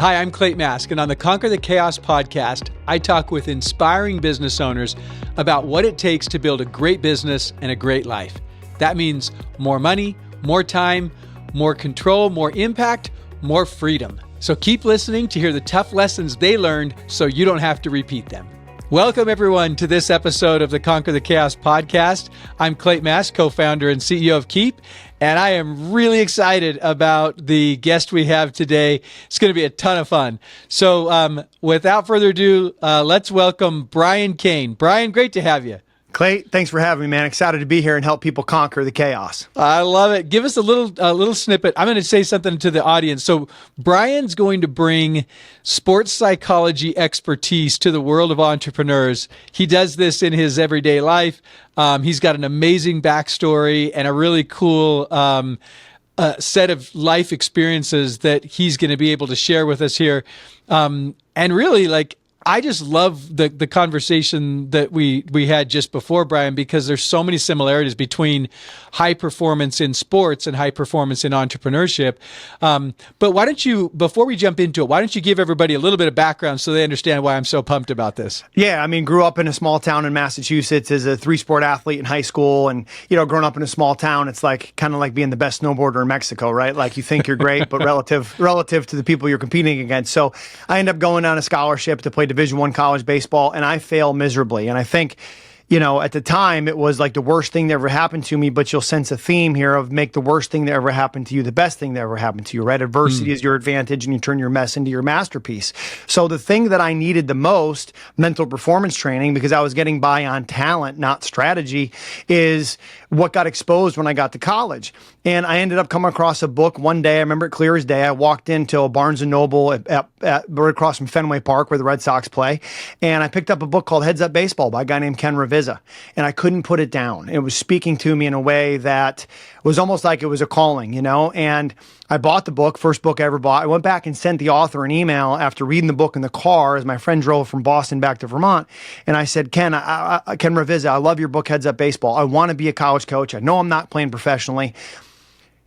Hi, I'm Clate Mask, and on the Conquer the Chaos podcast, I talk with inspiring business owners about what it takes to build a great business and a great life. That means more money, more time, more control, more impact, more freedom. So keep listening to hear the tough lessons they learned so you don't have to repeat them. Welcome, everyone, to this episode of the Conquer the Chaos podcast. I'm Clate Mask, co-founder and CEO of Keap, and I am really excited about the guest we have today. It's going to be a ton of fun. So without further ado, let's welcome Brain Cain. Brian, great to have you. Clate, thanks for having me, man. Excited to be here and help people conquer the chaos. I love it. Give us a little snippet. I'm going to say something to the audience. So Brian's going to bring sports psychology expertise to the world of entrepreneurs. He does this in his everyday life. He's got an amazing backstory and a really cool set of life experiences that he's going to be able to share with us here. And really, I just love the conversation that we had just before, Brian, because there's so many similarities between high performance in sports and high performance in entrepreneurship. But why don't you, before we jump into it, why don't you give everybody a little bit of background so they understand why I'm so pumped about this? Yeah, I mean, grew up in a small town in Massachusetts as a three-sport athlete in high school. And, growing up in a small town, it's kind of like being the best snowboarder in Mexico, right? Like you think you're great, but relative to the people you're competing against. So I end up going on a scholarship to play Division I college baseball, and I fail miserably. And I think, at the time, it was like the worst thing that ever happened to me, but you'll sense a theme here of make the worst thing that ever happened to you the best thing that ever happened to you, right? Adversity is your advantage, and you turn your mess into your masterpiece. So the thing that I needed the most, mental performance training, because I was getting by on talent, not strategy, is what got exposed when I got to college. And I ended up coming across a book one day. I remember it clear as day. I walked into a Barnes & Noble at right across from Fenway Park where the Red Sox play. And I picked up a book called Heads Up Baseball by a guy named Ken Ravizza. And I couldn't put it down. It was speaking to me in a way that was almost like it was a calling, And I bought the book, first book I ever bought. I went back and sent the author an email after reading the book in the car as my friend drove from Boston back to Vermont. And I said, Ken Ravizza, I love your book, Heads Up Baseball. I want to be a college coach. I know I'm not playing professionally.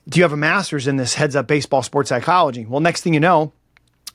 Do you have a master's in this Heads Up Baseball sports psychology? Well, next thing you know,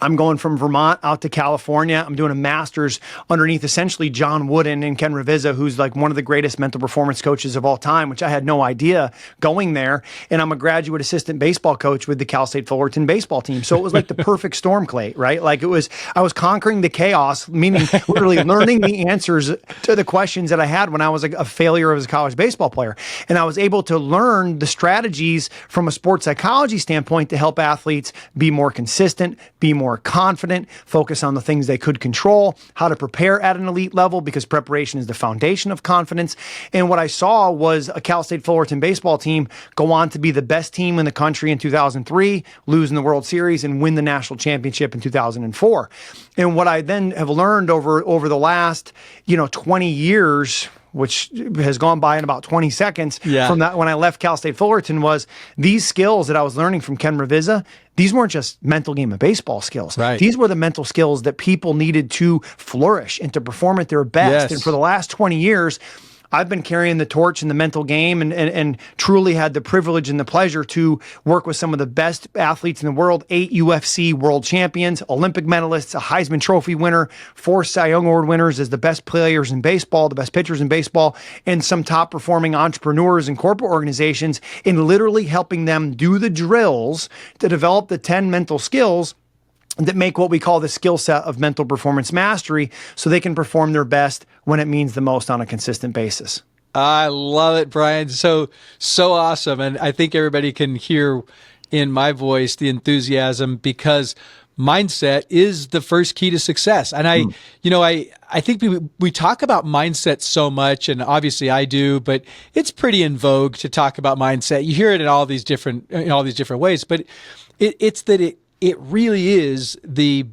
I'm going from Vermont out to California. I'm doing a master's underneath essentially John Wooden and Ken Ravizza, who's like one of the greatest mental performance coaches of all time, which I had no idea going there. And I'm a graduate assistant baseball coach with the Cal State Fullerton baseball team. So it was like the perfect storm, Clay, right? I was conquering the chaos, meaning literally learning the answers to the questions that I had when I was a failure as a college baseball player. And I was able to learn the strategies from a sports psychology standpoint to help athletes be more consistent, be more confident, focus on the things they could control, how to prepare at an elite level, because preparation is the foundation of confidence. And what I saw was a Cal State Fullerton baseball team go on to be the best team in the country in 2003, lose in the World Series, and win the national championship in 2004. And what I then have learned over the last 20 years, which has gone by in about 20 seconds from that when I left Cal State Fullerton, was these skills that I was learning from Ken Ravizza. These weren't just mental game of baseball skills. Right. These were the mental skills that people needed to flourish and to perform at their best. Yes. And for the last 20 years, I've been carrying the torch in the mental game and truly had the privilege and the pleasure to work with some of the best athletes in the world, 8 UFC world champions, Olympic medalists, a Heisman Trophy winner, 4 Cy Young Award winners as the best players in baseball, the best pitchers in baseball, and some top performing entrepreneurs and corporate organizations in literally helping them do the drills to develop the 10 mental skills that make what we call the skill set of mental performance mastery so they can perform their best when it means the most on a consistent basis. I love it, Brian. So awesome. And I think everybody can hear in my voice the enthusiasm, because mindset is the first key to success. And I think we talk about mindset so much, and obviously I do, but it's pretty in vogue to talk about mindset. You hear it in all these different ways, but it's that it really is the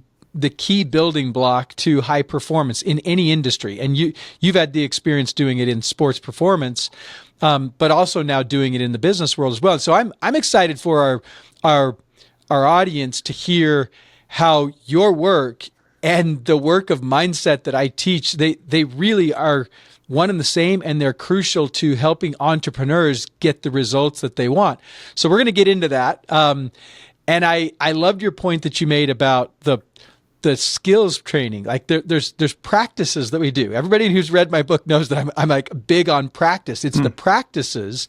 key building block to high performance in any industry. And you've had the experience doing it in sports performance, but also now doing it in the business world as well. So I'm excited for our audience to hear how your work and the work of mindset that I teach, they really are one and the same, and they're crucial to helping entrepreneurs get the results that they want. So we're going to get into that. And I loved your point that you made about the skills training. Like there's practices that we do. Everybody who's read my book knows that I'm like big on practice. It's the practices.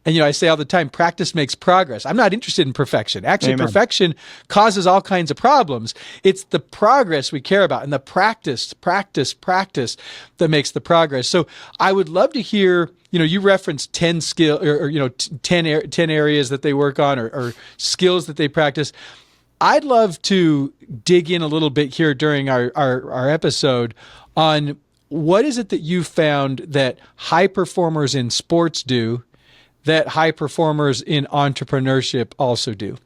And, I say all the time, practice makes progress. I'm not interested in perfection. Actually, Amen. Perfection causes all kinds of problems. It's the progress we care about and the practice that makes the progress. So I would love to hear, you referenced 10 skill 10 areas that they work on or skills that they practice. I'd love to dig in a little bit here during our episode on what is it that you found that high performers in sports do that high performers in entrepreneurship also do.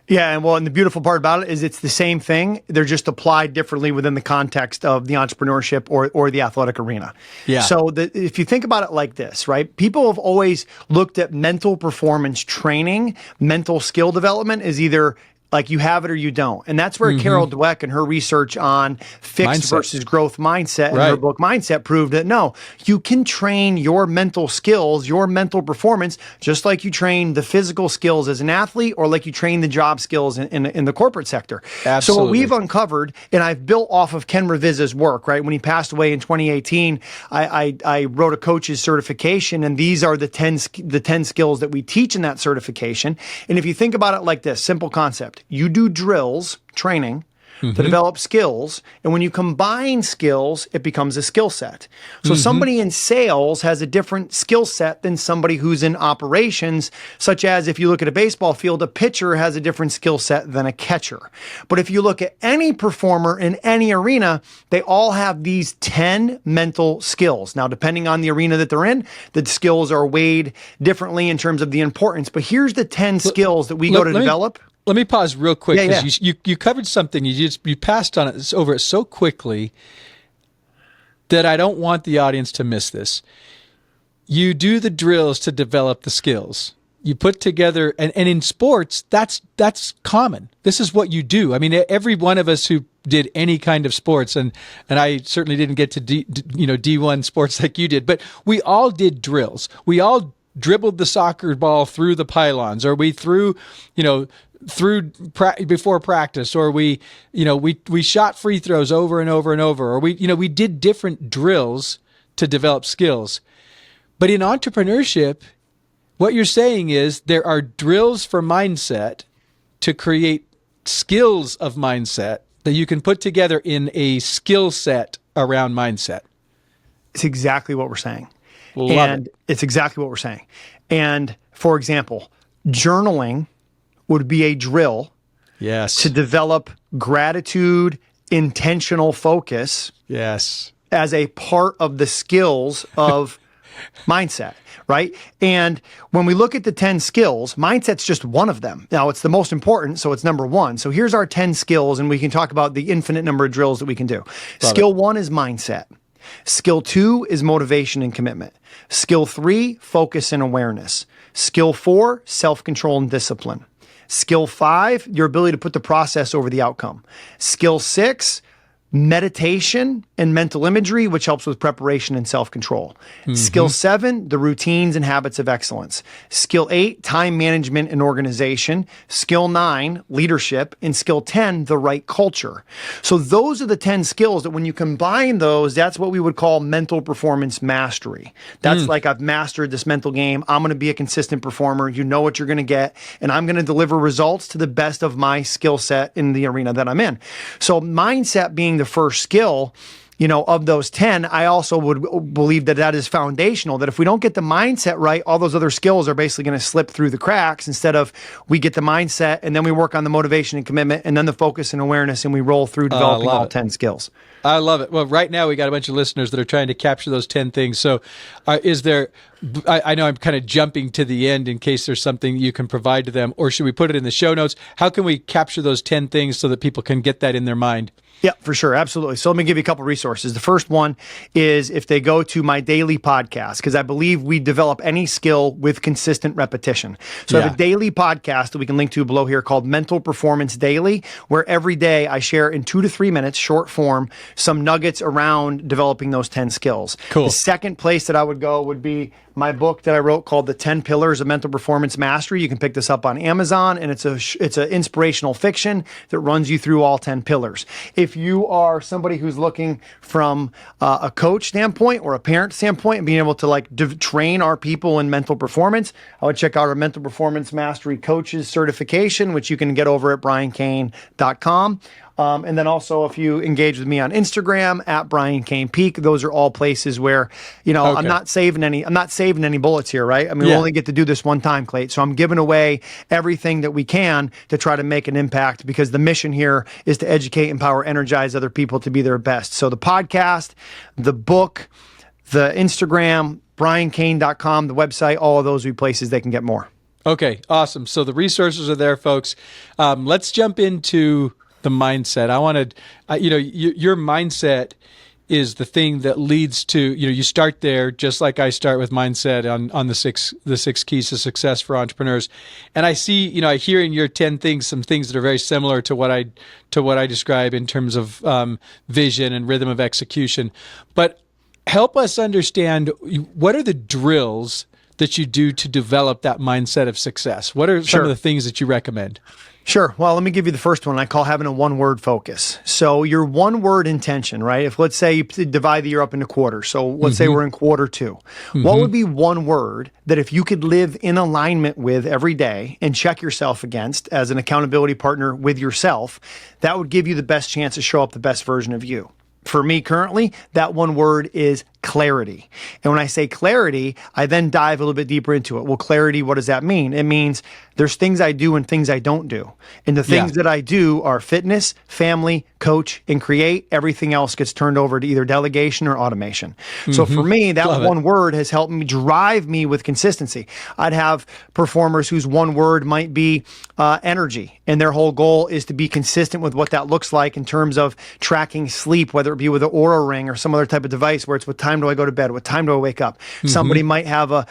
Yeah, and the beautiful part about it is it's the same thing. They're just applied differently within the context of the entrepreneurship or the athletic arena. Yeah. So if you think about it like this, right? People have always looked at mental performance training, mental skill development is either like you have it or you don't. And that's where Carol Dweck and her research on fixed versus growth mindset in her book Mindset proved that no, you can train your mental skills, your mental performance, just like you train the physical skills as an athlete or like you train the job skills in the corporate sector. Absolutely. So what we've uncovered, and I've built off of Ken Reviza's work, right? When he passed away in 2018, I wrote a coach's certification, and these are the 10 skills that we teach in that certification. And if you think about it like this, simple concept. You do drills, training, to develop skills. And when you combine skills, it becomes a skill set. So somebody in sales has a different skill set than somebody who's in operations, such as if you look at a baseball field, a pitcher has a different skill set than a catcher. But if you look at any performer in any arena, they all have these 10 mental skills. Now, depending on the arena that they're in, the skills are weighed differently in terms of the importance. But here's the 10 skills that we go to develop. Let me pause real quick because you covered something. You passed on it over it so quickly that I don't want the audience to miss this. You do the drills to develop the skills. You put together, and in sports, that's common. This is what you do. I mean, every one of us who did any kind of sports, and I certainly didn't get to D1 sports like you did, but we all did drills. We all dribbled the soccer ball through the pylons, or we threw before practice, or we shot free throws over and over and over, or we did different drills to develop skills. But in entrepreneurship, what you're saying is there are drills for mindset to create skills of mindset that you can put together in a skill set around mindset. It's exactly what we're saying. It's exactly what we're saying. And for example, journaling would be a drill to develop gratitude, intentional focus as a part of the skills of mindset, right? And when we look at the 10 skills, mindset's just one of them. Now, it's the most important, so it's number one. So here's our 10 skills, and we can talk about the infinite number of drills that we can do. Skill 1 is mindset. Skill 2 is motivation and commitment. Skill 3, focus and awareness. Skill 4, self-control and discipline. Skill 5, your ability to put the process over the outcome. Skill 6, meditation and mental imagery, which helps with preparation and self-control. Skill 7, the routines and habits of excellence. Skill 8, time management and organization. Skill 9, leadership. And skill 10, the right culture. So those are the 10 skills that when you combine those, that's what we would call mental performance mastery. That's like, I've mastered this mental game. I'm going to be a consistent performer. You know what you're going to get. And I'm going to deliver results to the best of my skill set in the arena that I'm in. So mindset being the first skill, of those 10, I also would believe that is foundational, that if we don't get the mindset right, all those other skills are basically going to slip through the cracks instead of we get the mindset and then we work on the motivation and commitment and then the focus and awareness and we roll through developing all 10 skills. I love it. Well, right now we got a bunch of listeners that are trying to capture those 10 things. So is there, I know I'm kind of jumping to the end in case there's something you can provide to them, or should we put it in the show notes? How can we capture those 10 things so that people can get that in their mind? Yeah, for sure. Absolutely. So let me give you a couple resources. The first one is if they go to my daily podcast, because I believe we develop any skill with consistent repetition. So I have a daily podcast that we can link to below here called Mental Performance Daily, where every day I share in 2 to 3 minutes, short form, some nuggets around developing those 10 skills. Cool. The second place that I would go would be my book that I wrote called The 10 Pillars of Mental Performance Mastery. You can pick this up on Amazon, and it's an inspirational fiction that runs you through all 10 pillars. If you are somebody who's looking from a coach standpoint or a parent standpoint and being able to train our people in mental performance, I would check out our Mental Performance Mastery Coaches certification, which you can get over at briancain.com. And then also, if you engage with me on Instagram at Brain Cain Peak, those are all places where, okay. I'm not saving any bullets here, right? I mean, we only get to do this one time, Clate. So I'm giving away everything that we can to try to make an impact, because the mission here is to educate, empower, energize other people to be their best. So the podcast, the book, the Instagram, briancain.com, the website, all of those will be places they can get more. Okay, awesome. So the resources are there, folks. Let's jump into the mindset. I wanted, your mindset is the thing that leads to, you start there, just like I start with mindset on the six keys to success for entrepreneurs. And I see, I hear in your 10 things, some things that are very similar to what I describe in terms of vision and rhythm of execution. But help us understand, what are the drills that you do to develop that mindset of success? What are some of the things that you recommend? Sure. Well, let me give you the first one I call having a one-word focus. So your one-word intention, right? If let's say you divide the year up into quarters. So let's say we're in quarter 2. What would be one word that if you could live in alignment with every day and check yourself against as an accountability partner with yourself, that would give you the best chance to show up the best version of you? For me currently, that one word is clarity. And when I say clarity, I then dive a little bit deeper into it. Well, clarity, what does that mean? It means there's things I do and things I don't do. And the things that I do are fitness, family, coach, and create. Everything else gets turned over to either delegation or automation. So for me, that one word has helped me drive me with consistency. I'd have performers whose one word might be energy. And their whole goal is to be consistent with what that looks like in terms of tracking sleep, whether it be with an Oura Ring or some other type of device where it's what time do I go to bed? What time do I wake up? Somebody might have a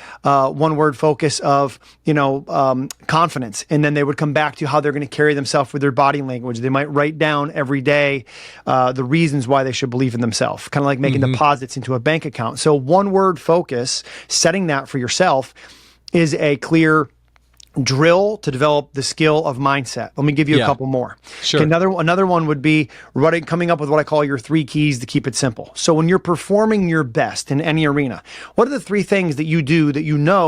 one-word focus of, confidence. And then they would come back to how they're going to carry themselves with their body language. They might write down every day the reasons why they should believe in themselves, kind of like making deposits into a bank account. So one-word focus, setting that for yourself is a clear drill to develop the skill of mindset. Let me give you a couple more. Sure. Okay, another one would be coming up with what I call your 3 keys to keep it simple. So when you're performing your best in any arena, what are the 3 things that you do that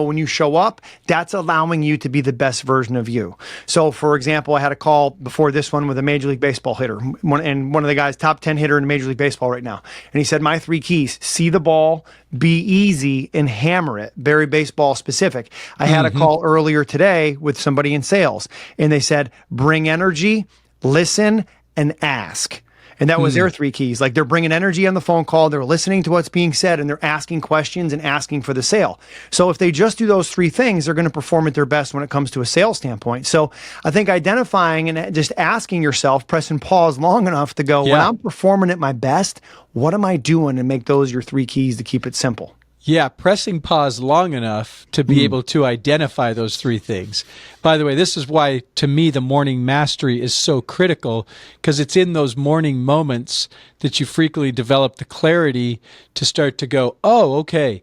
when you show up, that's allowing you to be the best version of you? So for example, I had a call before this one with a Major League Baseball hitter, and one of the guys, top 10 hitter in Major League Baseball right now. And he said, my 3 keys: see the ball, be easy, and hammer it. Very baseball specific. I had a call earlier today with somebody in sales, and they said, bring energy, listen, and ask. And that was their 3 keys. Like, they're bringing energy on the phone call, they're listening to what's being said, and they're asking questions and asking for the sale. So if they just do those 3 things, they're going to perform at their best when it comes to a sales standpoint. So I think identifying and just asking yourself, pressing pause long enough to go, when I'm performing at my best, what am I doing? And make those your 3 keys to keep it simple. Yeah, pressing pause long enough to be able to identify those 3 things. By the way, this is why, to me, the morning mastery is so critical, because it's in those morning moments that you frequently develop the clarity to start to go, oh, okay,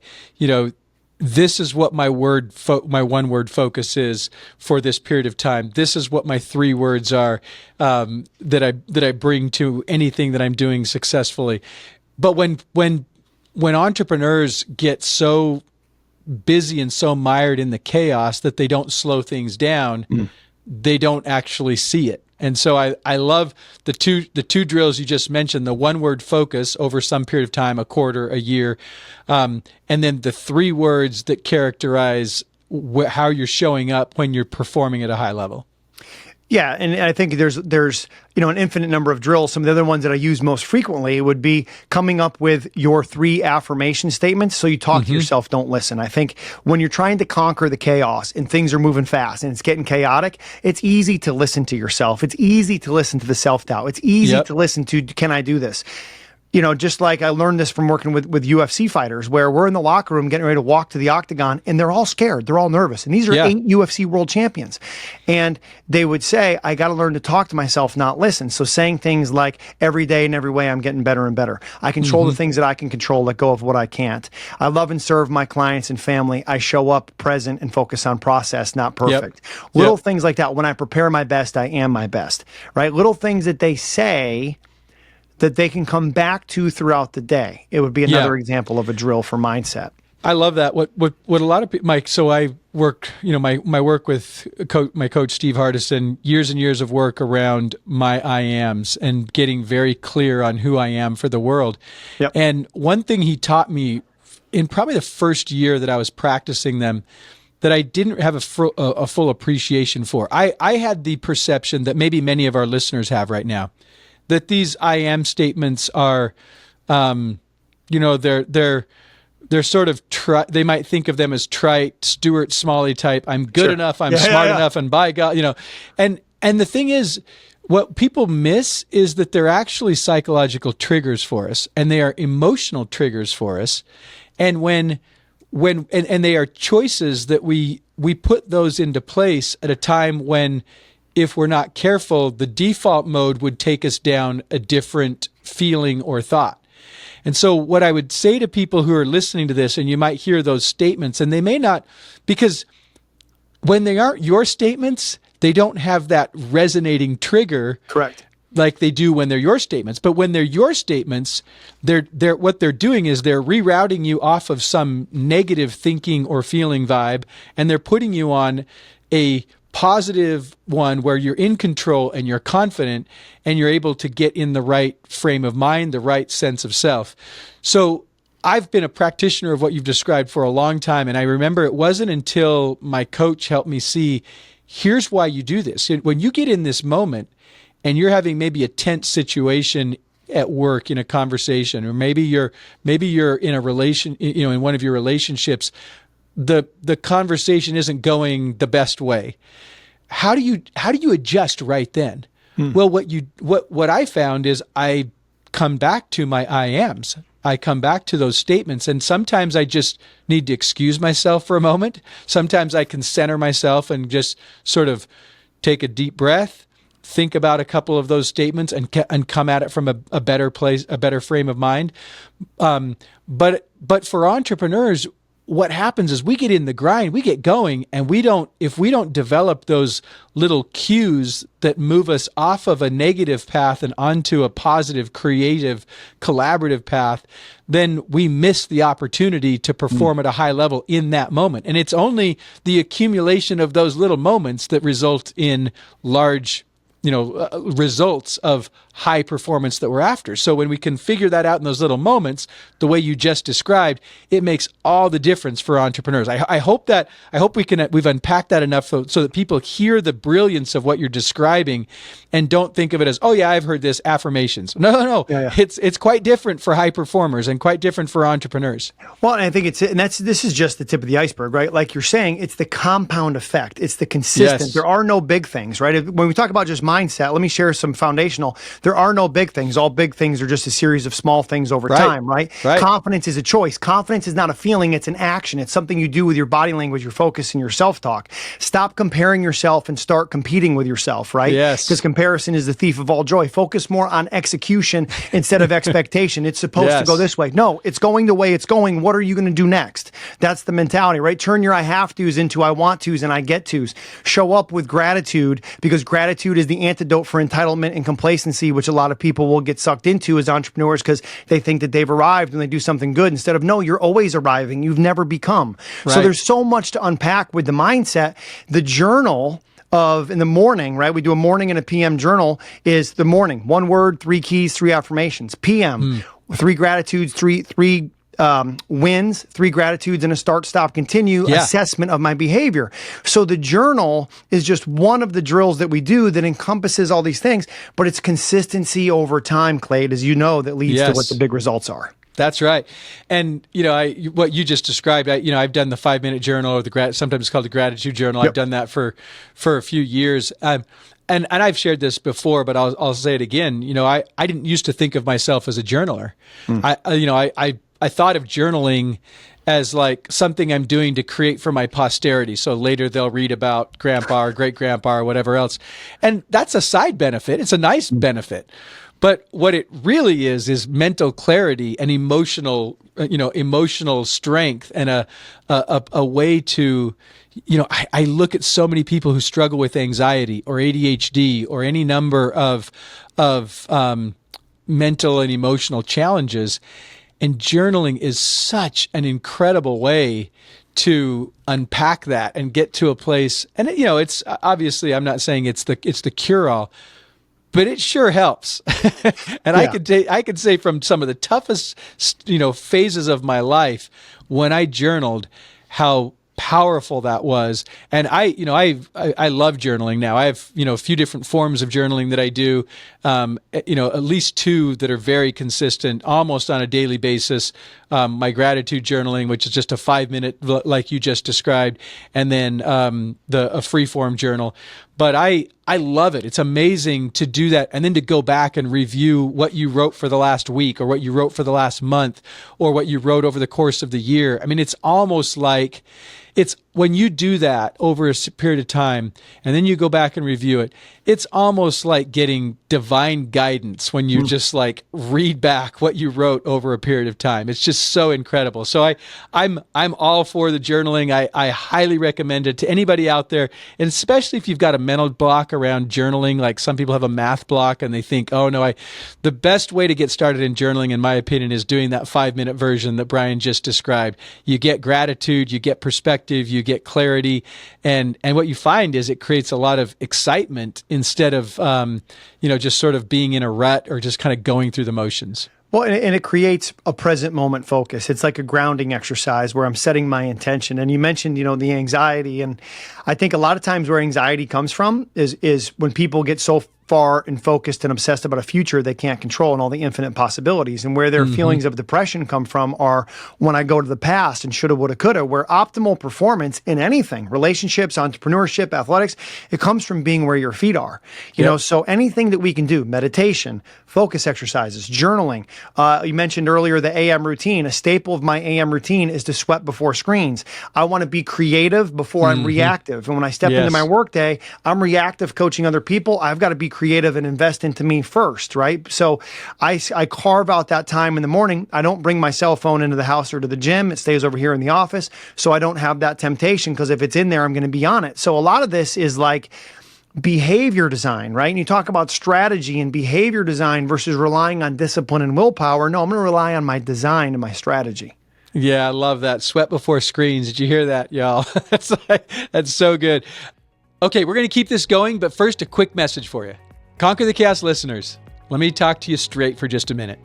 this is what my one word focus is for this period of time. This is what my 3 words are that I bring to anything that I'm doing successfully. But when entrepreneurs get so busy and so mired in the chaos that they don't slow things down, they don't actually see it. And so I love the two drills you just mentioned: the one word focus over some period of time, a quarter, a year, and then the 3 words that characterize how you're showing up when you're performing at a high level. Yeah, and I think there's an infinite number of drills. Some of the other ones that I use most frequently would be coming up with your 3 affirmation statements. So you talk to yourself, don't listen. I think when you're trying to conquer the chaos and things are moving fast and it's getting chaotic, it's easy to listen to yourself. It's easy to listen to the self-doubt. It's easy to listen to, can I do this? just like I learned this from working with UFC fighters, where we're in the locker room getting ready to walk to the octagon, and they're all scared. They're all nervous. And these are 8 UFC world champions. And they would say, I got to learn to talk to myself, not listen. So saying things like, every day and every way, I'm getting better and better. I control the things that I can control, let go of what I can't. I love and serve my clients and family. I show up present and focus on process, not perfect. Little things like that. When I prepare my best, I am my best, right? Little things that they say that they can come back to throughout the day. It would be another example of a drill for mindset. I love that. What a lot of people, Mike. So I work, my work with my coach Steve Hardison, years and years of work around my I ams and getting very clear on who I am for the world. Yep. And one thing he taught me in probably the first year that I was practicing them, that I didn't have a full appreciation for. I had the perception that maybe many of our listeners have right now, that these I am statements are, they're sort of they might think of them as trite, Stuart Smalley type. I'm good enough. I'm smart enough. And by God, and the thing is, what people miss is that they're actually psychological triggers for us, and they are emotional triggers for us. And when they are choices that we put those into place at a time when, if we're not careful, the default mode would take us down a different feeling or thought. And so what I would say to people who are listening to this, and you might hear those statements, and they may not, because when they aren't your statements, they don't have that resonating trigger. Correct. Like they do when they're your statements. But when they're your statements, they're what they're doing is they're rerouting you off of some negative thinking or feeling vibe, and they're putting you on a positive one where you're in control and you're confident and you're able to get in the right frame of mind, the right sense of self. So I've been a practitioner of what you've described for a long time. And I remember it wasn't until my coach helped me see, here's why you do this. When you get in this moment and you're having maybe a tense situation at work, in a conversation, or maybe you're in a relation, in one of your relationships, the conversation isn't going the best way. How do you adjust right then? Well, what I found is I come back to my I ams. I come back to those statements, and sometimes I just need to excuse myself for a moment. Sometimes I can center myself and just sort of take a deep breath, think about a couple of those statements, and come at it from a better place, a better frame of mind. But for entrepreneurs, what happens is we get in the grind, we get going, and if we don't develop those little cues that move us off of a negative path and onto a positive, creative, collaborative path, then we miss the opportunity to perform at a high level in that moment. And it's only the accumulation of those little moments that result in large results of high performance that we're after. So when we can figure that out in those little moments, the way you just described, it makes all the difference for entrepreneurs. I hope we've unpacked that enough so that people hear the brilliance of what you're describing and don't think of it as, oh yeah, I've heard this, affirmations. No. Yeah. It's quite different for high performers and quite different for entrepreneurs. Well, and I think this is just the tip of the iceberg, right? Like you're saying, it's the compound effect. It's the consistent. Yes. There are no big things, right? When we talk about just mindset, let me share some foundational. There are no big things. All big things are just a series of small things over time, right? Confidence is a choice. Confidence is not a feeling, it's an action. It's something you do with your body language, your focus, and your self-talk. Stop comparing yourself and start competing with yourself, right? Yes. Because comparison is the thief of all joy. Focus more on execution instead of expectation. It's supposed to go this way. No, it's going the way it's going. What are you going to do next? That's the mentality, right? Turn your I have to's into I want to's and I get to's. Show up with gratitude, because gratitude is the antidote for entitlement and complacency, which a lot of people will get sucked into as entrepreneurs because they think that they've arrived when they do something good, instead of, no, you're always arriving. You've never become. Right. So there's so much to unpack with the mindset. The journal of in the morning, right? We do a morning and a PM journal. Is the morning, 1 word, 3 keys, 3 affirmations. PM, 3 gratitudes, three wins, 3 gratitudes, and a start, stop, continue assessment of my behavior. So the journal is just one of the drills that we do that encompasses all these things, but it's consistency over time, Clate, as you know, that leads to what the big results are. That's right. And, what you just described, I've done the 5-minute journal, or sometimes it's called the gratitude journal. Yep. I've done that for a few years. And I've shared this before, but I'll say it again. I didn't used to think of myself as a journaler. I thought of journaling as like something I'm doing to create for my posterity. So later they'll read about grandpa or great grandpa or whatever else. And that's a side benefit. It's a nice benefit. But what it really is mental clarity and emotional strength, and a way to, I look at so many people who struggle with anxiety or ADHD or any number of mental and emotional challenges. And journaling is such an incredible way to unpack that and get to a place. And it's obviously, I'm not saying it's the cure-all, but it sure helps. And yeah. I could say from some of the toughest phases of my life when I journaled, how powerful that was. And I love journaling now. I have a few different forms of journaling that I do, at least 2 that are very consistent, almost on a daily basis. My gratitude journaling, which is just a 5-minute, like you just described, and then a free form journal. But I love it. It's amazing to do that, and then to go back and review what you wrote for the last week, or what you wrote for the last month, or what you wrote over the course of the year. I mean, it's almost like it's when you do that over a period of time, and then you go back and review it, it's almost like getting divine guidance when you just like read back what you wrote over a period of time. It's just so incredible. So I'm all for the journaling. I highly recommend it to anybody out there, and especially if you've got a mental block around journaling. Like some people have a math block and they think, oh no, the best way to get started in journaling, in my opinion, is doing that 5-minute version that Brian just described. You get gratitude, you get perspective, you get clarity, and what you find is it creates a lot of excitement instead of just sort of being in a rut or just kind of going through the motions. Well, and it creates a present moment focus. It's like a grounding exercise where I'm setting my intention. And you mentioned, the anxiety. And I think a lot of times where anxiety comes from is when people get so far and focused and obsessed about a future they can't control and all the infinite possibilities. And where their feelings of depression come from are when I go to the past and shoulda, woulda, coulda, where optimal performance in anything, relationships, entrepreneurship, athletics, it comes from being where your feet are. You know, so anything that we can do, meditation, focus exercises, journaling. You mentioned earlier the AM routine. A staple of my AM routine is to sweat before screens. I want to be creative before I'm reactive. And when I step into my workday, I'm reactive coaching other people. I've got to be creative and invest into me first, right? So I carve out that time in the morning. I don't bring my cell phone into the house or to the gym. It stays over here in the office. So I don't have that temptation, because if it's in there, I'm going to be on it. So a lot of this is like behavior design, right? And you talk about strategy and behavior design versus relying on discipline and willpower. No, I'm going to rely on my design and my strategy. Yeah, I love that. Sweat before screens. Did you hear that, y'all? That's so good. Okay, we're going to keep this going, but first, a quick message for you. Conquer the Chaos listeners, let me talk to you straight for just a minute.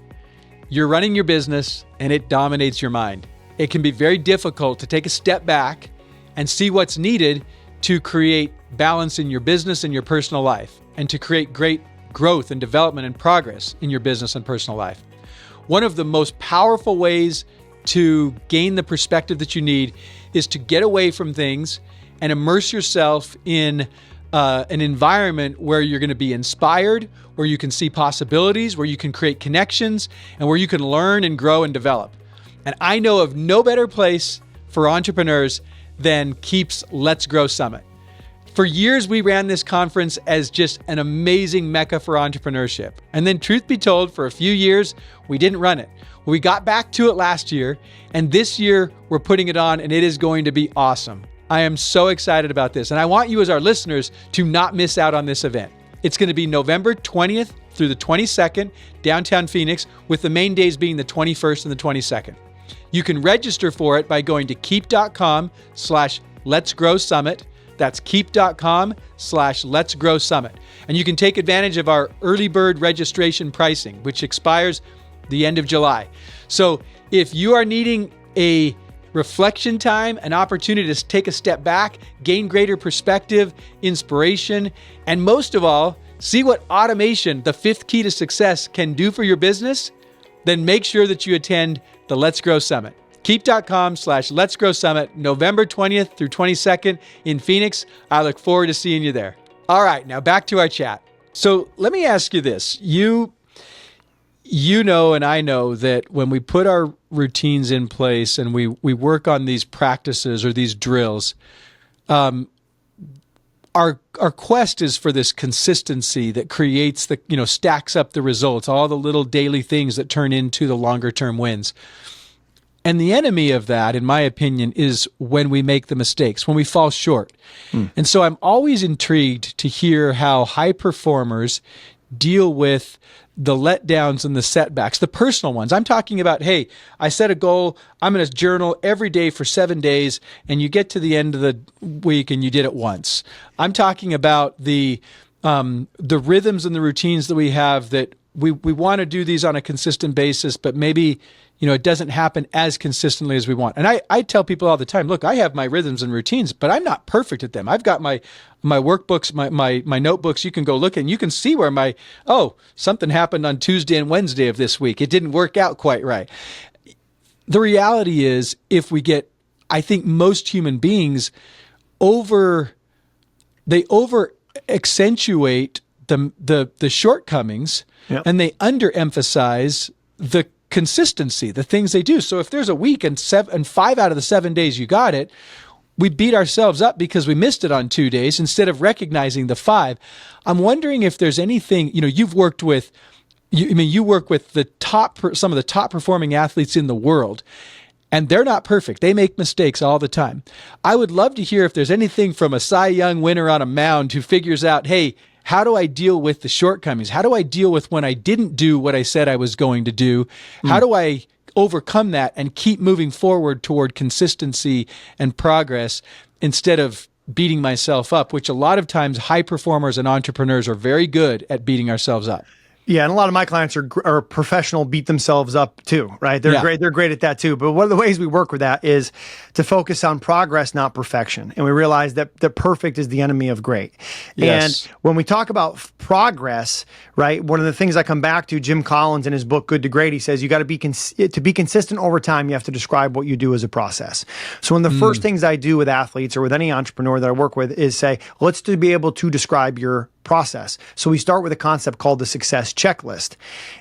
You're running your business, and it dominates your mind. It can be very difficult to take a step back and see what's needed to create balance in your business and your personal life, and to create great growth and development and progress in your business and personal life. One of the most powerful ways to gain the perspective that you need is to get away from things and immerse yourself in an environment where you're going to be inspired, where you can see possibilities, where you can create connections, and where you can learn and grow and develop. And I know of no better place for entrepreneurs than Keap's Let's Grow Summit. For years, we ran this conference as just an amazing mecca for entrepreneurship. And then, truth be told, for a few years, we didn't run it. We got back to it last year, and this year we're putting it on, and it is going to be awesome. I am so excited about this, and I want you as our listeners to not miss out on this event. It's going to be November 20th through the 22nd, downtown Phoenix, with the main days being the 21st and the 22nd. You can register for it by going to keap.com/letsgrowsummit. That's keap.com/letsgrowsummit. And you can take advantage of our early bird registration pricing, which expires the end of July. So if you are needing a reflection time, an opportunity to take a step back, gain greater perspective, inspiration, and most of all, see what automation, the 5th key to success, can do for your business, then make sure that you attend the Let's Grow Summit. Keap.com/Let's Grow Summit, November 20th through 22nd in Phoenix. I look forward to seeing you there. All right, now back to our chat. So let me ask you this. You know, and I know that when we put our routines in place and we work on these practices or these drills, our quest is for this consistency that creates the, stacks up the results, all the little daily things that turn into the longer term wins. And the enemy of that, in my opinion, is when we make the mistakes, when we fall short. And so I'm always intrigued to hear how high performers deal with the letdowns and the setbacks, the personal ones. I'm talking about, hey, I set a goal. I'm going to journal every day for 7 days, and you get to the end of the week and you did it once. I'm talking about the rhythms and the routines that we have that we want to do these on a consistent basis, but maybe it doesn't happen as consistently as we want. And I tell people all the time, look, I have my rhythms and routines, but I'm not perfect at them. I've got my workbooks, my notebooks. You can go look and you can see where something happened on Tuesday and Wednesday of this week. It didn't work out quite right. The reality is, I think most human beings over accentuate the shortcomings, and they underemphasize the consistency, the things they do. So if there's a week and 5 out of the 7 days you got it, we beat ourselves up because we missed it on 2 days instead of recognizing the 5. I'm wondering if there's anything, you work with some of the top performing athletes in the world, and they're not perfect. They make mistakes all the time. I would love to hear if there's anything from a Cy Young winner on a mound who figures out, hey, how do I deal with the shortcomings? How do I deal with when I didn't do what I said I was going to do? How do I overcome that and keep moving forward toward consistency and progress instead of beating myself up, which a lot of times high performers and entrepreneurs are very good at beating ourselves up. Yeah, and a lot of my clients are professional, beat themselves up too, right? They're great. They're great at that too. But one of the ways we work with that is to focus on progress, not perfection. And we realize that the perfect is the enemy of great. Yes. And when we talk about progress, right, one of the things I come back to, Jim Collins in his book, Good to Great, he says, you got to be consistent over time. You have to describe what you do as a process. So one of the first things I do with athletes or with any entrepreneur that I work with is say, let's be able to describe your process. So we start with a concept called the success checklist.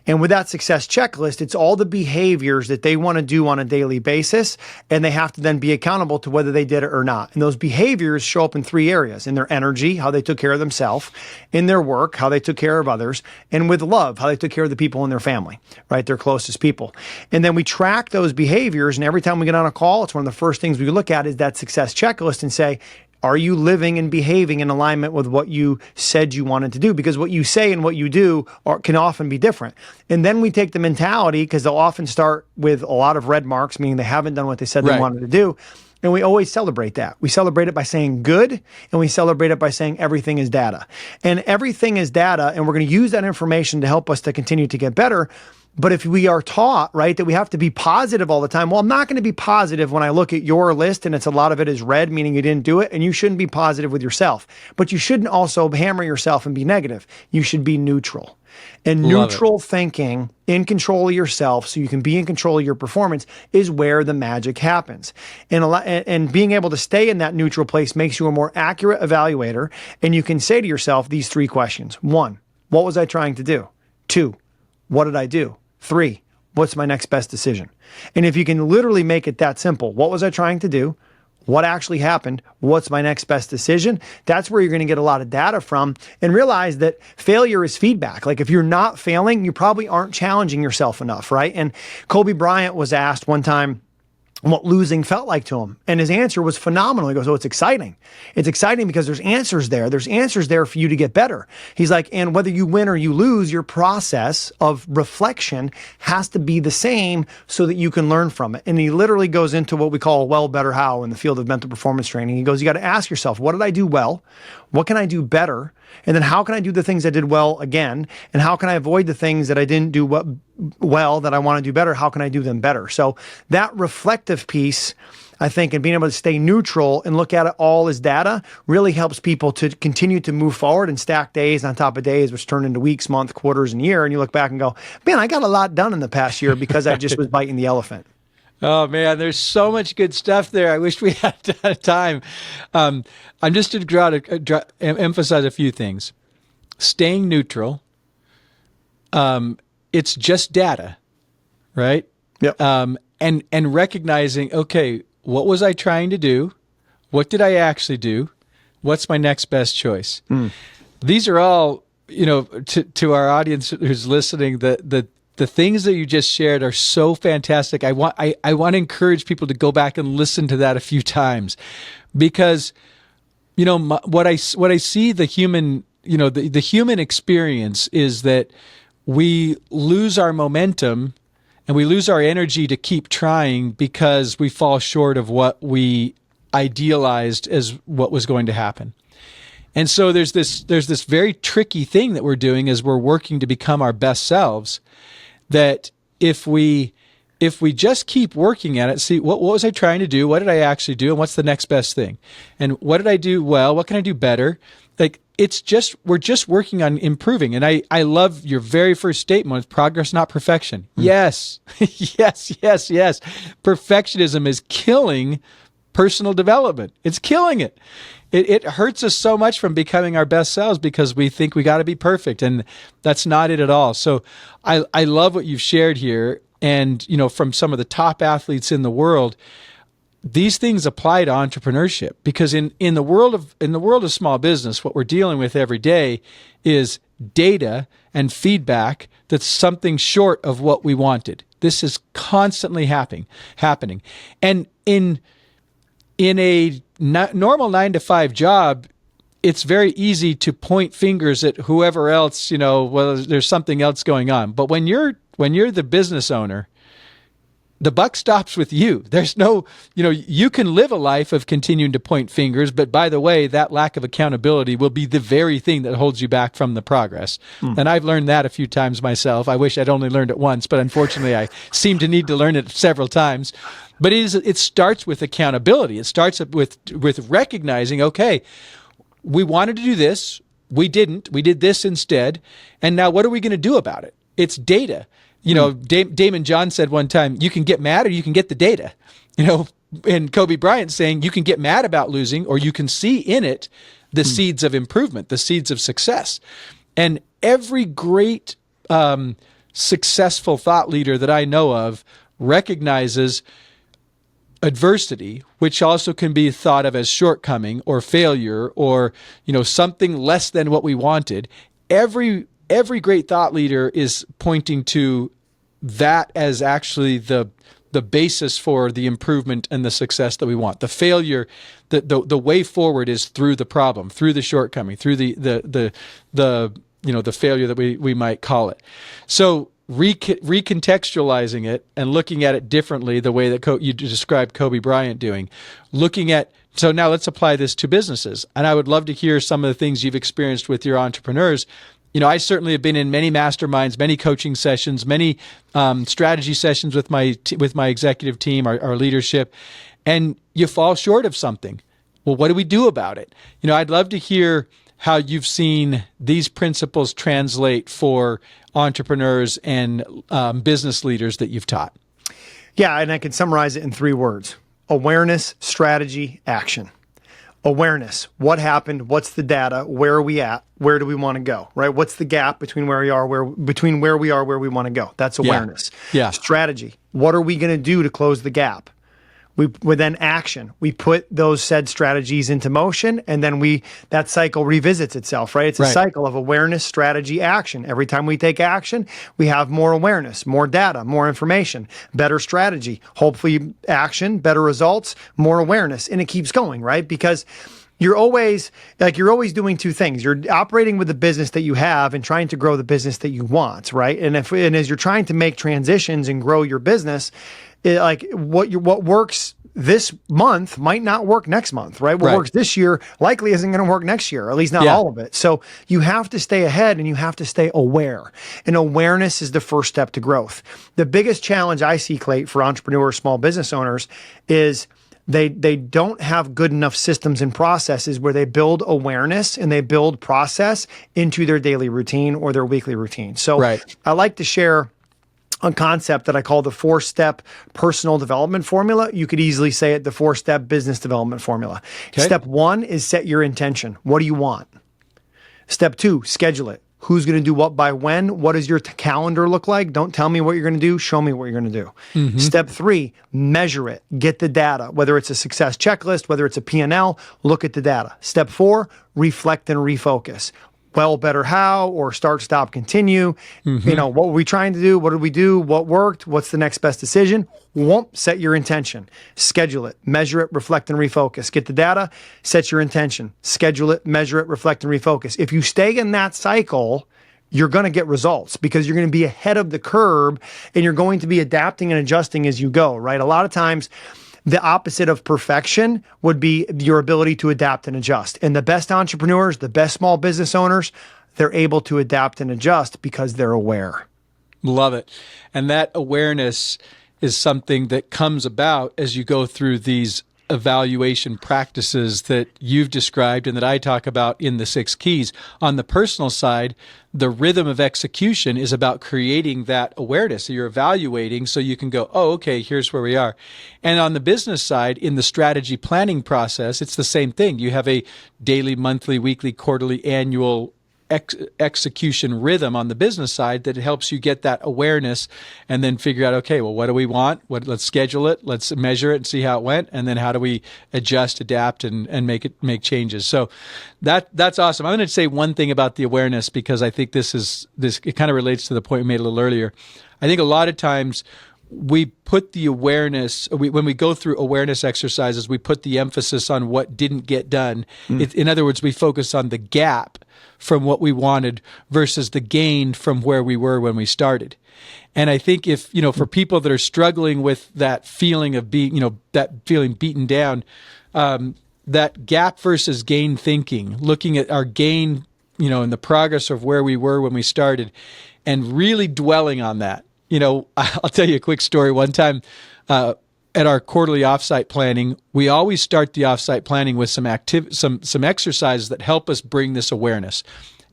And with that success checklist, it's all the behaviors that they want to do on a daily basis, and they have to then be accountable to whether they did it or not. And those behaviors show up in 3 areas: in their energy, how they took care of themselves; in their work, how they took care of others; and with love, how they took care of the people in their family, right? Their closest people. And then we track those behaviors, and every time we get on a call, it's one of the first things we look at is that success checklist and say, are you living and behaving in alignment with what you said you wanted to do? Because what you say and what you do can often be different. And then we take the mentality, because they'll often start with a lot of red marks, meaning they haven't done what they said they wanted to do. And we always celebrate that. We celebrate it by saying good, and we celebrate it by saying everything is data. And everything is data, and we're going to use that information to help us to continue to get better. But if we are taught, right, that we have to be positive all the time, well, I'm not going to be positive when I look at your list and a lot of it is red, meaning you didn't do it, and you shouldn't be positive with yourself. But you shouldn't also hammer yourself and be negative. You should be neutral. And neutral thinking, in control of yourself, so you can be in control of your performance, is where the magic happens. And being able to stay in that neutral place makes you a more accurate evaluator, and you can say to yourself these 3 questions. 1, what was I trying to do? 2, what did I do? 3, what's my next best decision? And if you can literally make it that simple, what was I trying to do? What actually happened? What's my next best decision? That's where you're going to get a lot of data from, and realize that failure is feedback. Like if you're not failing, you probably aren't challenging yourself enough, right? And Kobe Bryant was asked one time what losing felt like to him. And his answer was phenomenal. He goes, oh, it's exciting. It's exciting because there's answers there. There's answers there for you to get better. He's like, and whether you win or you lose, your process of reflection has to be the same so that you can learn from it. And he literally goes into what we call well, better, how in the field of mental performance training. He goes, you got to ask yourself, what did I do well? What can I do better? And then how can I do the things I did well again? And how can I avoid the things that I didn't do well that I want to do better? How can I do them better? So that reflective piece I think, and being able to stay neutral and look at it all as data really helps people to continue to move forward and stack days on top of days, which turn into weeks, months, quarters, and year. And you look back and go, man, I got a lot done in the past year because I just was biting the elephant. Oh man, there's so much good stuff there. I wish we had time. I'm just to emphasize a few things. Staying neutral. It's just data, right? Yep. And recognizing, okay, what was I trying to do? What did I actually do? What's my next best choice? These are all, to our audience who's listening, the things that you just shared are so fantastic. I want to encourage people to go back and listen to that a few times, because what I see the human the human experience is that we lose our momentum and we lose our energy to keep trying because we fall short of what we idealized as what was going to happen. And so there's this very tricky thing that we're doing as we're working to become our best selves, that if we just keep working at it, see, what was I trying to do? What did I actually do? And what's the next best thing? And what did I do well? What can I do better? Like, we're just working on improving. And I love your very first statement, with progress, not perfection. Yes. Yes. Perfectionism is killing personal development. It's killing it. It hurts us so much from becoming our best selves because we think we got to be perfect, and that's not it at all. So I love what you've shared here. And, from some of the top athletes in the world, these things apply to entrepreneurship, because in the world of small business, what we're dealing with every day is data and feedback that's something short of what we wanted. This is constantly happening. And in a normal 9-to-5 job, it's very easy to point fingers at whoever else, well, there's something else going on. But when you're the business owner, the buck stops with you. There's no, you can live a life of continuing to point fingers, but by the way, that lack of accountability will be the very thing that holds you back from the progress. And I've learned that a few times myself. I wish I'd only learned it once, but unfortunately I seem to need to learn it several times. But it starts with accountability. It starts with recognizing, okay, we wanted to do this. We didn't. We did this instead. And now what are we going to do about it? It's data. Damon John said one time, you can get mad or you can get the data. And Kobe Bryant saying you can get mad about losing, or you can see in it the seeds of improvement, the seeds of success. And every great successful thought leader that I know of recognizes adversity, which also can be thought of as shortcoming or failure or, something less than what we wanted. Every great thought leader is pointing to that as actually the basis for the improvement and the success that we want. The failure, the way forward is through the problem, through the shortcoming, through the failure that we might call it. So recontextualizing it and looking at it differently, the way that you described Kobe Bryant doing, so now let's apply this to businesses. And I would love to hear some of the things you've experienced with your entrepreneurs. I certainly have been in many masterminds, many coaching sessions, many strategy sessions with my executive team, our leadership, and you fall short of something. Well, what do we do about it? I'd love to hear how you've seen these principles translate for entrepreneurs and business leaders that you've taught. Yeah, and I can summarize it in 3 words: awareness, strategy, action. Awareness. What happened? What's the data? Where are we at? Where do we want to go? Right? What's the gap between where we are, where we want to go? That's awareness. Yeah. Strategy. What are we going to do to close the gap? We then action. We put those said strategies into motion, and then that cycle revisits itself, right? It's a cycle of awareness, strategy, action. Every time we take action, we have more awareness, more data, more information, better strategy, hopefully action, better results, more awareness, and it keeps going, right? Because you're always doing 2 things. You're operating with the business that you have and trying to grow the business that you want, right? And as you're trying to make transitions and grow your business, what works this month might not work next month, right? What works this year likely isn't going to work next year, or at least not all of it. So you have to stay ahead and you have to stay aware. And awareness is the first step to growth. The biggest challenge I see, Clate, for entrepreneurs, small business owners is They don't have good enough systems and processes where they build awareness and they build process into their daily routine or their weekly routine. So I like to share a concept that I call the 4-step personal development formula. You could easily say it the 4-step business development formula. Okay. Step 1 is set your intention. What do you want? Step 2, schedule it. Who's going to do what by when? What does your calendar look like? Don't tell me what you're going to do. Show me what you're going to do. Mm-hmm. Step 3, measure it. Get the data, whether it's a success checklist, whether it's a P&L, look at the data. Step 4, reflect and refocus. Well, better how, or start, stop, continue. Mm-hmm. You know, what were we trying to do? What did we do? What worked? What's the next best decision? Won't set your intention. Schedule it, measure it, reflect, and refocus. Get the data, set your intention. Schedule it, measure it, reflect, and refocus. If you stay in that cycle, you're going to get results because you're going to be ahead of the curve and you're going to be adapting and adjusting as you go, right? A lot of times, the opposite of perfection would be your ability to adapt and adjust. And the best entrepreneurs, the best small business owners, they're able to adapt and adjust because they're aware. Love it. And that awareness is something that comes about as you go through these evaluation practices that you've described and that I talk about in the 6 keys. On the personal side, the rhythm of execution is about creating that awareness. So you're evaluating so you can go, oh, okay, here's where we are. And on the business side, in the strategy planning process, it's the same thing. You have a daily, monthly, weekly, quarterly, annual execution rhythm on the business side that helps you get that awareness and then figure out, okay, well, what do we want? Let's schedule it. Let's measure it and see how it went. And then how do we adjust, adapt, and make changes? So that's awesome. I'm going to say one thing about the awareness because I think it kind of relates to the point we made a little earlier. I think a lot of times we put the awareness, when we go through awareness exercises, we put the emphasis on what didn't get done. In other words, we focus on the gap from what we wanted versus the gain from where we were when we started. And I think if, for people that are struggling with that feeling of being, that feeling beaten down, that gap versus gain thinking, looking at our gain, and the progress of where we were when we started and really dwelling on that. I'll tell you a quick story. One time at our quarterly offsite planning, we always start the offsite planning with some exercises that help us bring this awareness.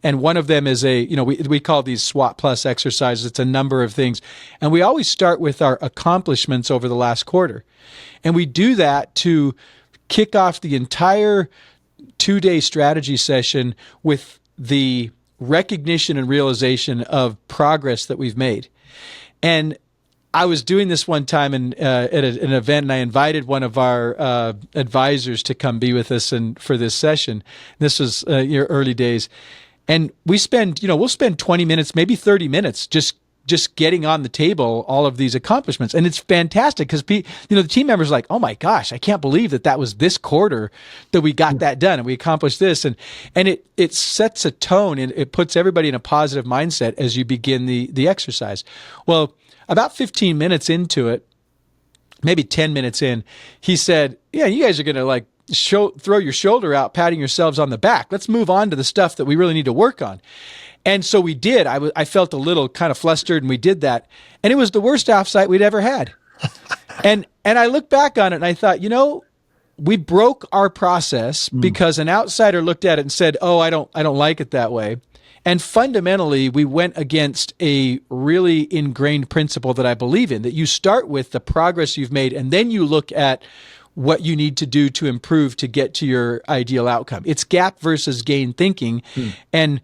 And one of them is we call these SWOT plus exercises. It's a number of things. And we always start with our accomplishments over the last quarter. And we do that to kick off the entire 2-day strategy session with the recognition and realization of progress that we've made. And I was doing this one time at an event, and I invited one of our advisors to come be with us for this session. This was your early days, and we'll spend 20 minutes, maybe 30 minutes, just getting on the table all of these accomplishments, and it's fantastic because the team members are like, oh my gosh, I can't believe that was this quarter that we got that done and we accomplished this, and it sets a tone and it puts everybody in a positive mindset as you begin the exercise. Well, about 15 minutes into it, maybe 10 minutes in, he said, yeah, you guys are going to throw your shoulder out, patting yourselves on the back. Let's move on to the stuff that we really need to work on. And so we did. I felt a little kind of flustered, and we did that. And it was the worst offsite we'd ever had. And I look back on it, and I thought, we broke our process because an outsider looked at it and said, oh, I don't like it that way. And fundamentally, we went against a really ingrained principle that I believe in, that you start with the progress you've made, and then you look at what you need to do to improve to get to your ideal outcome. It's gap versus gain thinking. And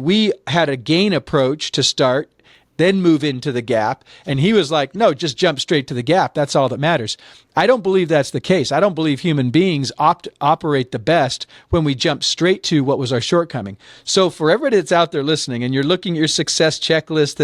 we had a gain approach to start, then move into the gap. And he was like, no, just jump straight to the gap. That's all that matters. I don't believe that's the case. I don't believe human beings operate the best when we jump straight to what was our shortcoming. So for everybody that's out there listening and you're looking at your success checklist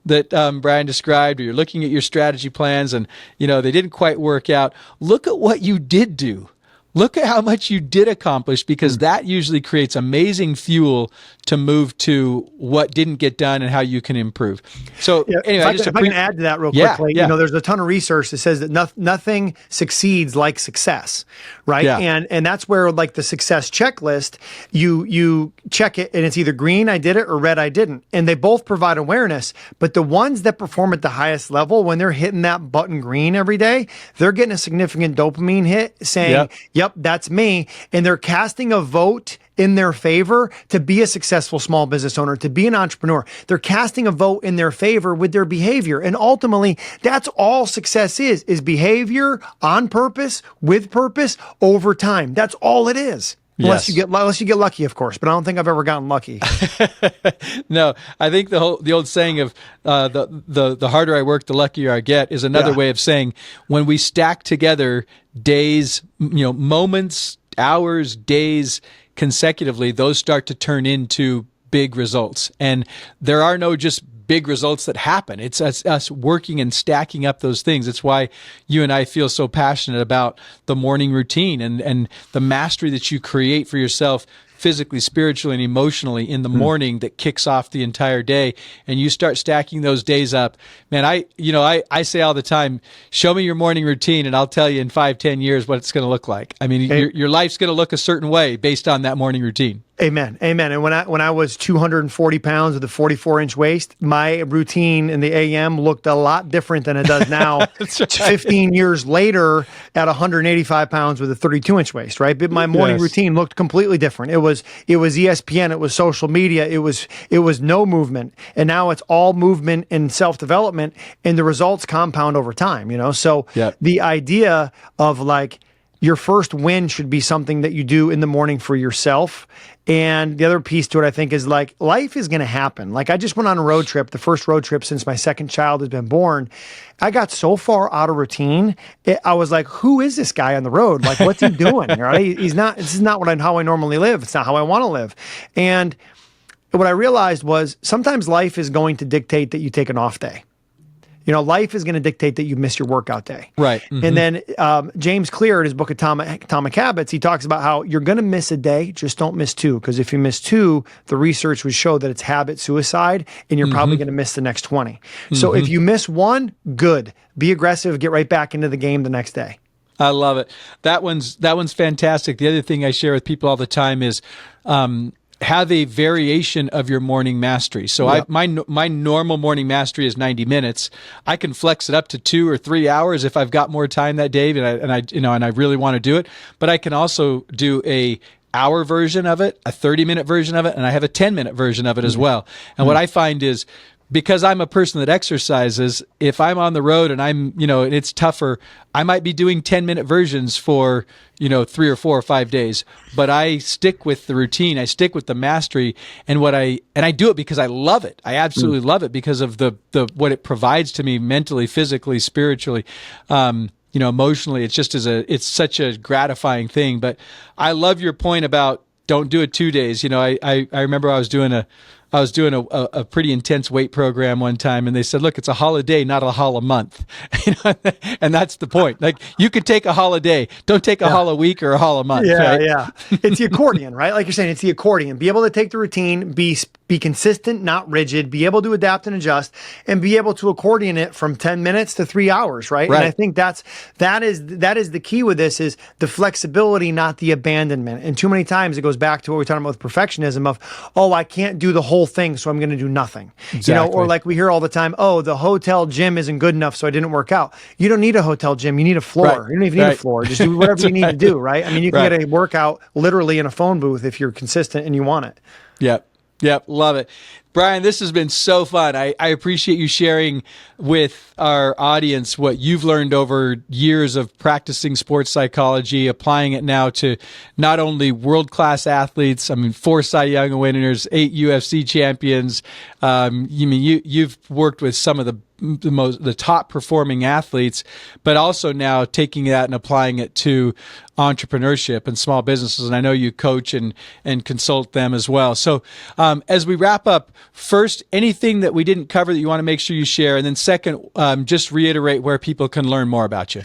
that Brian described, or you're looking at your strategy plans and, they didn't quite work out, look at what you did do. look at how much you did accomplish, because that usually creates amazing fuel to move to what didn't get done and how you can improve. So anyway, if I can add to that real quickly, there's a ton of research that says that nothing succeeds like success, right? Yeah. And that's where, like, the success checklist, you check it and it's either green, I did it, or red, I didn't. And they both provide awareness, but the ones that perform at the highest level, when they're hitting that button green every day, they're getting a significant dopamine hit saying, yep, that's me. And they're casting a vote in their favor to be a successful small business owner, to be an entrepreneur. They're casting a vote in their favor with their behavior. And ultimately, that's all success is behavior on purpose, with purpose, over time. That's all it is. Unless you get lucky, of course, but I don't think I've ever gotten lucky. No, I think the old saying of the harder I work, the luckier I get is another way of saying, when we stack together days, moments, hours, days consecutively, those start to turn into big results. And there are no just big results that happen. It's us working and stacking up those things. It's why you and I feel so passionate about the morning routine and the mastery that you create for yourself physically, spiritually, and emotionally in the morning that kicks off the entire day. And you start stacking those days up. Man, I say all the time, show me your morning routine and I'll tell you in 5-10 years what it's going to look like. I mean, your life's going to look a certain way based on that morning routine. Amen. Amen. And when I was 240 pounds with a 44-inch waist, my routine in the AM looked a lot different than it does now. That's right. 15 years later at 185 pounds with a 32-inch waist, right? But my morning routine looked completely different. It was ESPN, it was social media, it was no movement. And now it's all movement and self-development, and the results compound over time, So the idea of, like, your first win should be something that you do in the morning for yourself. And the other piece to it, I think, is, like, life is going to happen. Like, I just went on a road trip, the first road trip since my second child has been born. I got so far out of routine. I was like, who is this guy on the road? Like, what's he doing? Right? This is not how I normally live. It's not how I want to live. And what I realized was sometimes life is going to dictate that you take an off day. Life is going to dictate that you miss your workout day. Right. Mm-hmm. And then James Clear, in his book Atomic Habits, he talks about how you're going to miss a day, just don't miss two. Because if you miss two, the research would show that it's habit suicide, and you're probably going to miss the next 20. So if you miss one, good. Be aggressive, get right back into the game the next day. I love it. That one's fantastic. The other thing I share with people all the time is have a variation of your morning mastery. So my normal morning mastery is 90 minutes. I can flex it up to 2 or 3 hours if I've got more time that day and I really want to do it. But I can also do a hour version of it, a 30-minute version of it, and I have a 10-minute version of it as well. And what I find is, because I'm a person that exercises, if I'm on the road and and it's tougher, I might be doing 10-minute versions for, 3 or 4 or 5 days, but I stick with the routine. I stick with the mastery, and I do it because I love it. I absolutely love it because of the what it provides to me mentally, physically, spiritually, emotionally. It's such a gratifying thing. But I love your point about don't do it 2 days. I remember I was doing a pretty intense weight program one time, and they said, look, it's a holiday, not a hol a month. And that's the point. Like, you could take a holiday, don't take a hol a week or a hol a month. Yeah, right? yeah. It's the accordion, right? Like you're saying, it's the accordion. Be able to take the routine, be consistent, not rigid, be able to adapt and adjust, and be able to accordion it from 10 minutes to 3 hours, right? And I think that is the key with this, is the flexibility, not the abandonment. And too many times it goes back to what we're talking about with perfectionism of, I can't do the whole thing, so I'm going to do nothing. Exactly. Or like we hear all the time, the hotel gym isn't good enough, so I didn't work out. You don't need a hotel gym. You need a floor. Right. You don't even need a floor. Just do whatever you need to do, right? I mean, you can get a workout literally in a phone booth if you're consistent and you want it. Yep. Love it. Brian, this has been so fun. I appreciate you sharing with our audience what you've learned over years of practicing sports psychology, applying it now to not only world-class athletes, 4 Cy Young winners, 8 UFC champions. You've worked with some of the top performing athletes, but also now taking that and applying it to entrepreneurship and small businesses. And I know you coach and consult them as well. So as we wrap up, first, anything that we didn't cover that you want to make sure you share? And then second, just reiterate where people can learn more about you.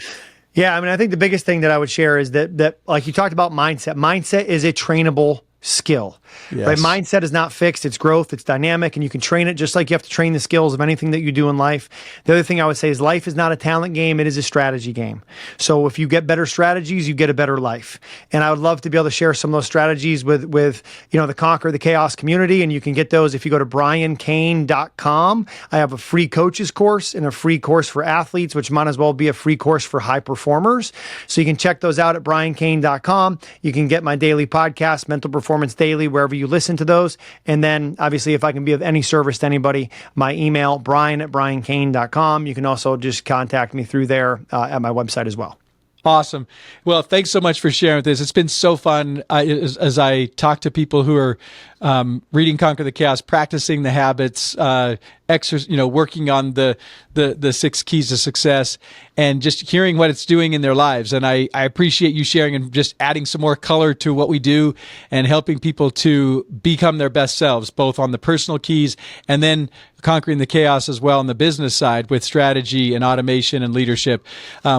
Yeah, I mean, I think the biggest thing that I would share is that like you talked about mindset. Mindset is a trainable skill, right? Mindset is not fixed. It's growth. It's dynamic, and you can train it just like you have to train the skills of anything that you do in life. The other thing I would say is life is not a talent game. It is a strategy game. So if you get better strategies, you get a better life. And I would love to be able to share some of those strategies with the Conquer the Chaos community. And you can get those if you go to briancain.com. I have a free coaches course and a free course for athletes, which might as well be a free course for high performers. So you can check those out at briancain.com. You can get my daily podcast, Mental Performance Daily, wherever you listen to those. And then obviously, if I can be of any service to anybody, my email, brian@briancain.com. You can also just contact me through there at my website as well. Awesome. Well, thanks so much for sharing with us. It's been so fun as I talk to people who are reading Conquer the Chaos, practicing the habits, working on the 6 keys to success, and just hearing what it's doing in their lives. And I appreciate you sharing and just adding some more color to what we do and helping people to become their best selves, both on the personal keys and then conquering the chaos as well on the business side with strategy and automation and leadership.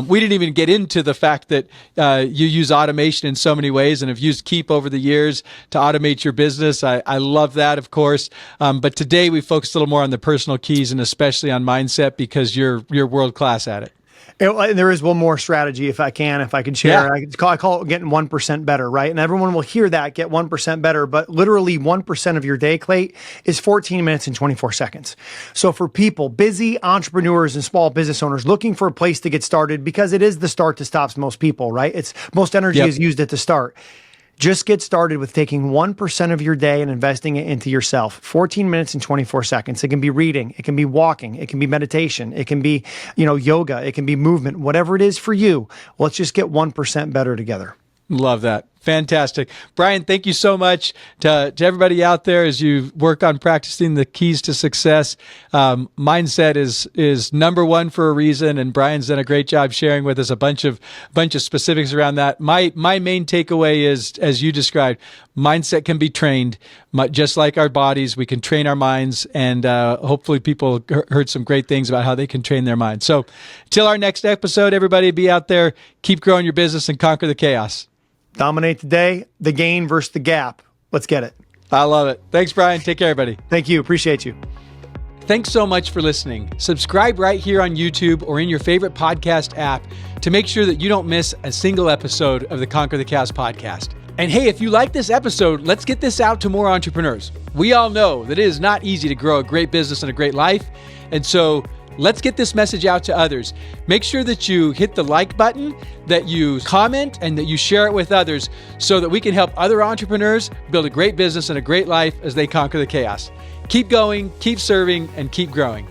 We didn't even get into the fact that you use automation in so many ways and have used Keap over the years to automate your business. I love that, of course. But today we focused a little more on the personal keys and especially on mindset because you're world-class at it. And there is one more strategy if I can share. Yeah. I call it getting 1% better, right? And everyone will hear that, get 1% better, but literally 1% of your day, Clate, is 14 minutes and 24 seconds. So for people, busy entrepreneurs and small business owners looking for a place to get started, because it is the start that stops most people, right? It's most energy is used at the start. Just get started with taking 1% of your day and investing it into yourself. 14 minutes and 24 seconds. It can be reading. It can be walking. It can be meditation. It can be, yoga. It can be movement. Whatever it is for you, let's just get 1% better together. Love that. Fantastic. Brian, thank you so much to everybody out there as you work on practicing the keys to success. Mindset is number one for a reason, and Brian's done a great job sharing with us a bunch of specifics around that. My main takeaway is, as you described, mindset can be trained, just like our bodies. We can train our minds, and hopefully people heard some great things about how they can train their minds. So till our next episode, everybody be out there, keep growing your business, and conquer the chaos. Dominate the day, the gain versus the gap. Let's get it. I love it. Thanks, Brian. Take care, everybody. Thank you. Appreciate you. Thanks so much for listening. Subscribe right here on YouTube or in your favorite podcast app to make sure that you don't miss a single episode of the Conquer the Chaos podcast. And hey, if you like this episode, let's get this out to more entrepreneurs. We all know that it is not easy to grow a great business and a great life. And so let's get this message out to others. Make sure that you hit the like button, that you comment, and that you share it with others so that we can help other entrepreneurs build a great business and a great life as they conquer the chaos. Keep going, keep serving, and keep growing.